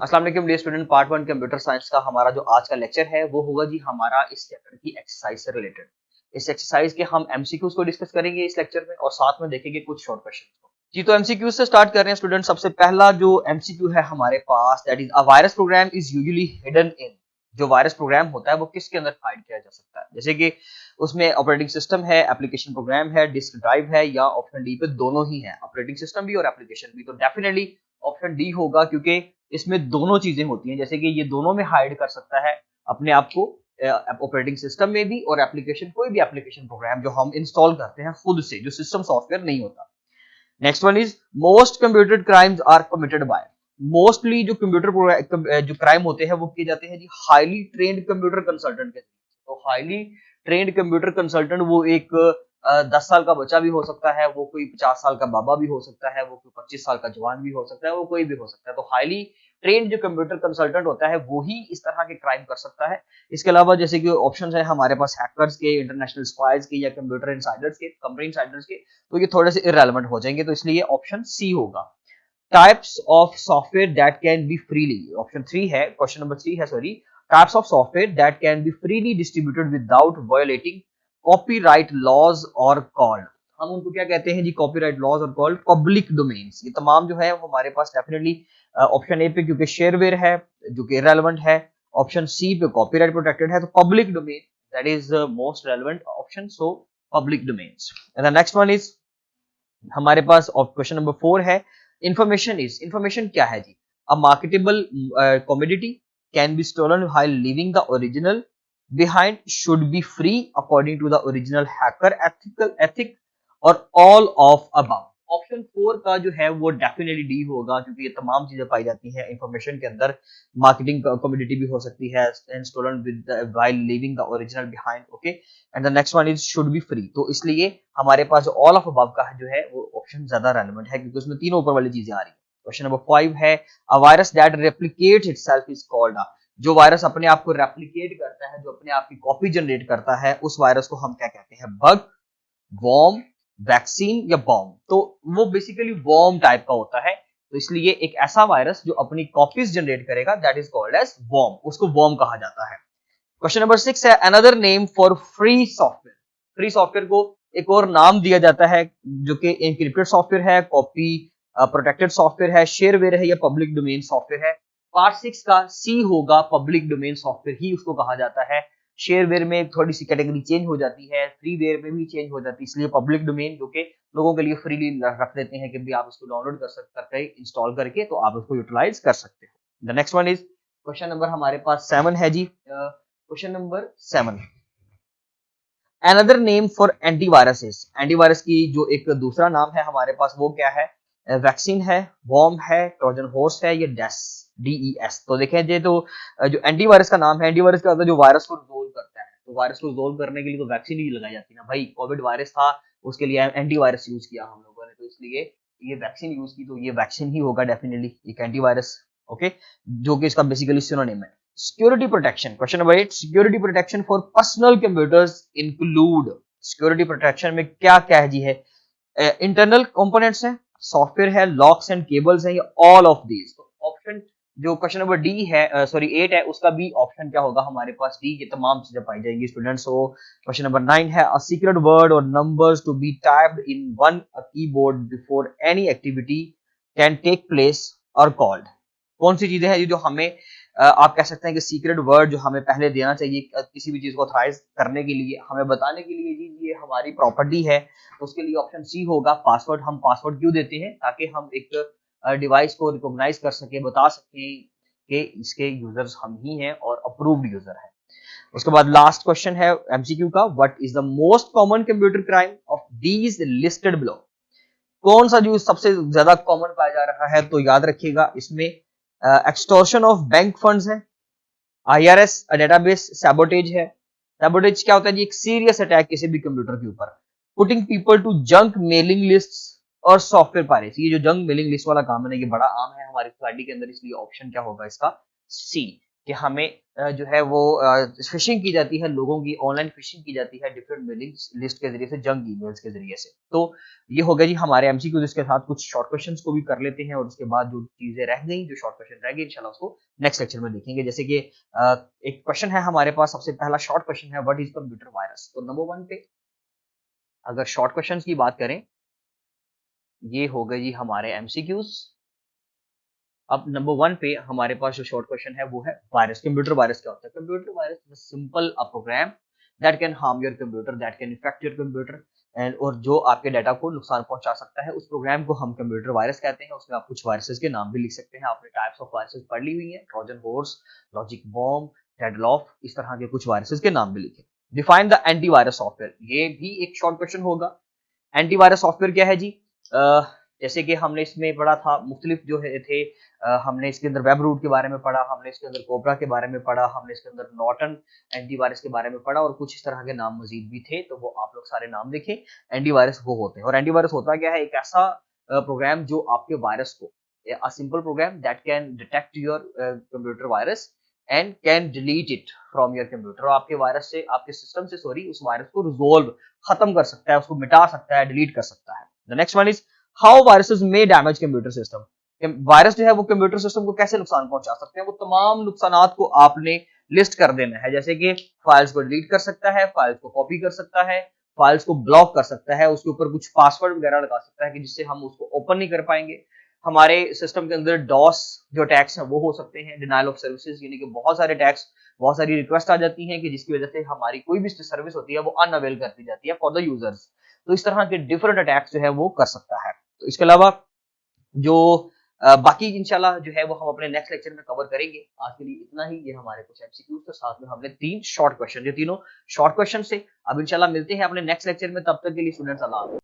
अस्सलाम वालेकुम dear student. Part 1 computer science का हमारा जो आज का लेक्चर है वो होगा जी हमारा इस चैप्टर की एक्सरसाइज से रिलेटेड। इस एक्सरसाइज के हम एमसीक्यूज को डिस्कस करेंगे इस लेक्चर में और साथ में देखेंगे कुछ शॉर्ट क्वेश्चन को। जी तो एमसीक्यूज से स्टार्ट कर रहे हैं स्टूडेंट। सबसे पहला जो एमसीक्यू है हमारे पास, that is a virus program is usually hidden in. जो वायरस प्रोग्राम होता है वो किसके अंदर हाइड किया जा सकता है? जैसे कि उसमें ऑपरेटिंग सिस्टम है, एप्लीकेशन प्रोग्राम है, डिस्क ड्राइव है, या ऑप्शन डी पे दोनों ही है, ऑपरेटिंग सिस्टम भी और एप्लीकेशन भी। तो डेफिनेटली ऑप्शन डी होगा, क्योंकि इसमें दोनों चीजें होती हैं। जैसे कि ये दोनों में हाइड कर सकता है अपने आप को, ऑपरेटिंग सिस्टम में भी और एप्लीकेशन, कोई भी एप्लीकेशन प्रोग्राम जो हम इंस्टॉल करते हैं खुद से, जो सिस्टम सॉफ्टवेयर नहीं होता। Next one is most computer crimes are committed by. Mostly जो कंप्यूटर जो क्राइम होते हैं वो किए जाते हैं जी हाईली ट्रेन्ड कंप्यूटर कंसल्टेंट के। तो हाईली ट्रेन्ड कंप्यूटर कंसल्टेंट वो एक 10 साल का बच्चा भी हो सकता है, वो कोई 50 साल का बाबा भी हो सकता है, वो कोई 25 साल का जवान भी हो सकता है, वो कोई भी हो सकता है। तो हाईली ट्रेन्ड जो कंप्यूटर कंसल्टेंट होता है वो ही इस तरह के क्राइम कर सकता है। इसके अलावा जैसे कि ऑप्शंस है हमारे पास हैकर्स के, इंटरनेशनल स्पाइज के, या कंप्यूटर इनसाइडर्स के, कंपनी इनसाइडर्स के, तो ये थोड़े से इररेलेवेंट हो जाएंगे। तो इसलिए ऑप्शन सी होगा। Types of software that can be freely, option 3 है, क्वेश्चन नंबर 3 है sorry. Types of software that can be freely distributed without violating copyright laws are called. हम उनको क्या कहते हैं जी? Copyright laws are called public domains. ये तमाम जो है वो हमारे पास डेफिनेटली ऑप्शन ए पे क्योंकि शेयरवेयर है जो कि इररेलेवेंट है, ऑप्शन सी पे कॉपीराइट प्रोटेक्टेड है, तो public domain that is most relevant option, so public domains. And the next one is हमारे पास क्वेश्चन नंबर 4 है। इंफॉर्मेशन इज, इंफॉर्मेशन क्या है जी? A marketable commodity can be stolen while leaving the original behind, should be free according to the original hacker ethical ethic, और all of above। Option 4 का जो है वो डेफिनेटली डी होगा, क्योंकि ये तमाम चीजें पाई जाती हैं इंफॉर्मेशन के अंदर। मार्केटिंग कमोडिटी भी हो सकती है, and stolen with while leaving the original behind. Okay, and the next one is should be free. तो इसलिए हमारे पास ऑल ऑफ अबव का जो है वो ऑप्शन ज्यादा रेलेवेंट है, क्योंकि उसमें तीनों ऊपर वाली चीजें आ रही है। क्वेश्चन नंबर 5 है। A virus that replicates itself is called a. जो वायरस अपने आप को रेप्लिकेट करता है, जो अपने आप की कॉपी जनरेट करता है, उस वायरस को हम क्या कहते हैं? बग, वॉर्म, वैक्सीन या बॉम्ब। तो वो बेसिकली वॉर्म टाइप का होता है। तो इसलिए एक ऐसा वायरस जो अपनी कॉपीज जनरेट करेगा that is called as worm, उसको वॉर्म कहा जाता है। क्वेश्चन नंबर 6 है। Another name for free software. Free software को एक और नाम दिया जाता है जो कि एनक्रिप्टेड सॉफ्टवेयर है, कॉपी प्रोटेक्टेड सॉफ्टवेयर है, शेयरवेयर है, या पब्लिक डोमेन सॉफ्टवेयर है। पार्ट 6 का सी होगा, पब्लिक डोमेन सॉफ्टवेयर ही उसको कहा जाता है। शेयरवेयर में थोड़ी सी कैटेगरी चेंज हो जाती है, फ्रीवेयर में भी चेंज हो जाती है, इसलिए पब्लिक डोमेन जो कि लोगों के लिए फ्रीली रख देते हैं कि भी आप उसको डाउनलोड कर सकते करके इंस्टॉल करके तो आप उसको यूटिलाइज कर सकते हो। The next one is question number हमारे पास 7 है जी। Question number 7, another name for antiviruses. Antivirus की जो एक दूसरा नाम है हमारे पास वो क्या है? वैक्सीन है, वॉर्म है, ट्रोजन हॉर्स है, या डेस, DES। तो देखें जी, तो जो एंटीवायरस का नाम है, एंटीवायरस का होता है जो वायरस को रिजोल्व करता है। तो वायरस को रिजोल्व करने के लिए तो वैक्सीन ही लगाई जाती है ना भाई। कोविड वायरस था, उसके लिए एंटीवायरस यूज किया हम लोगों ने, तो इसलिए ये वैक्सीन यूज की, तो ये वैक्सीन ही होगा डेफिनेटली, एक एंटीवायरस। ओके, जो कि इसका बेसिकली सिनोनिम है। Security protection, question number 8। Security protection for personal computers include. Security protection में क्या क्या है जी? है इंटरनल कंपोनेंट्स है, सॉफ्टवेयर है, लॉक्स एंड केबल्स है, या ऑल ऑफ दीज। तो ऑप्शन जो क्वेश्चन नंबर डी है, सॉरी 8 है, उसका बी ऑप्शन क्या होगा हमारे पास? डी। ये तमाम चीजें पाई जाएंगी स्टूडेंट्स। सो क्वेश्चन नंबर 9 है। A secret word or numbers to be typed in one a keyboard before any activity can take place are called. कौन सी चीजें हैं जो हमें आप कह सकते हैं कि सीक्रेट वर्ड जो हमें पहले देना चाहिए किसी भी चीज को ऑथराइज करने के लिए, हमें बताने के लिए जी ये हमारी प्रॉपर्टी है, तो उसके लिए ऑप्शन सी होगा पासवर्ड। हम पासवर्ड क्यों देते हैं? ताकि हम एक डिवाइस को रिकॉग्नाइज कर सके, बता सके कि इसके यूजर्स हम ही हैं और अप्रूव्ड यूजर है। उसके बाद लास्ट क्वेश्चन है एमसीक्यू का। What is the most common computer crime of these listed below. कौन सा जो सबसे ज्यादा कॉमन पाया जा रहा है? तो याद रखिएगा इसमें एक्सटॉर्शन ऑफ बैंक फंड्स है, IRS डेटाबेस सैबोटेज है। सैबोटेज क्या होता है जी? एक सीरियस अटैक किसी भी कंप्यूटर के ऊपर। Putting people to junk mailing lists और सॉफ्टवेयर पायरेसी। ये जो जंक मेलिंग लिस्ट वाला काम है ना, ये बड़ा आम है हमारी सोसाइटी के अंदर, इसलिए ऑप्शन क्या होगा इसका? सी। कि हमें जो है वो फिशिंग की जाती है, लोगों की ऑनलाइन फिशिंग की जाती है डिफरेंट मेलिंग लिस्ट के जरिए से, जंक ईमेल्स के जरिए से। तो ये हो गया जी हमारे एमसीक्यूज। इसके साथ कुछ शॉर्ट क्वेश्चंस को भी कर लेते हैं और उसके बाद जो चीजें रह गई, जो शॉर्ट क्वेश्चन रह गए, इंशाल्लाह उसको नेक्स्ट लेक्चर में देखेंगे। जैसे कि एक क्वेश्चन है हमारे पास, सबसे पहला शॉर्ट क्वेश्चन है व्हाट इज कंप्यूटर वायरस। तो नंबर 1 पे अगर शॉर्ट क्वेश्चन की बात करें, ये हो गए जी हमारे एमसीक्यूज। अब नंबर 1 पे हमारे पास जो शॉर्ट क्वेश्चन है वो है वायरस। कंप्यूटर वायरस क्या होता है? Computer virus is simple a program that can harm your computer, that can effect your computer and, और जो आपके डाटा को नुकसान पहुंचा सकता है, उस प्रोग्राम को हम कंप्यूटर वायरस कहते हैं। उसमें आप कुछ वायरसेस के नाम भी लिख सकते हैं, आपने टाइप्स ऑफ वायरसेस पढ़ ली हुई है, ट्रोजन हॉर्स, लॉजिक बॉम्ब, डेडलॉफ, इस तरह के कुछ वायरसेस के नाम भी लिखे। डिफाइन द एंटीवायरस सॉफ्टवेयर, ये भी एक शॉर्ट क्वेश्चन होगा। एंटीवायरस सॉफ्टवेयर क्या है जी? जैसे कि हमने इसमें पढ़ा था मुख्तलिफ जो है थे, हमने इसके अंदर वेब रूट के बारे में पढ़ा, हमने इसके अंदर कोबरा के बारे में पढ़ा, हमने इसके अंदर नॉर्टन एंटीवायरस के बारे में पढ़ा, और कुछ इस तरह के नाम मजीद भी थे, तो वो आप लोग सारे नाम देखें। एंटीवायरस वो होते हैं, और एंटीवायरस होता क्या है? एक ऐसा प्रोग्राम जो आपके वायरस को, a simple program that can detect your computer virus and can delete it from your computer, आपके वायरस से, आपके सिस्टम से सॉरी, उस वायरस को रिजोल्व, खत्म कर सकता है, उसको मिटा सकता है, डिलीट कर सकता है। The next one is how viruses may damage computer system. Virus जो है वो कंप्यूटर सिस्टम को कैसे नुकसान पहुंचा सकते हैं? वो तमाम नुकसानात को आपने लिस्ट कर देना है। जैसे कि फाइल्स को डिलीट कर सकता है, फाइल्स को कॉपी कर सकता है, फाइल्स को ब्लॉक कर सकता है, उसके ऊपर कुछ पासवर्ड वगैरह लगा सकता है कि जिससे हम उसको ओपन नहीं कर पाएंगे। हमारे सिस्टम के अंदर डॉस जो अटैक्स हैं वो हो सकते हैं, डिनायल ऑफ सर्विसेज, यानी कि बहुत सारे अटैक्स, बहुत सारी रिक्वेस्ट आ जाती हैं कि जिसकी वजह से हमारी कोई भी सर्विस होती है वो अनअवेल कर दी जाती है फॉर द यूजर्स। तो इस तरह के डिफरेंट अटैक्स जो है वो कर सकता है। तो इसके अलावा जो बाकी इंशाल्लाह जो है वो हम अपने नेक्स्ट लेक्चर में कवर करेंगे। आज के लिए इतना ही। ये हमारे कुछ एमसीक्यूज थे, साथ में हमने 3 शॉर्ट क्वेश्चन, ये तीनों शॉर्ट क्वेश्चन से। अब इंशाल्लाह मिलते हैं अपने नेक्स्ट लेक्चर में, तब तक के लिए स्टूडेंट्स अल्लाह हाफ़िज़।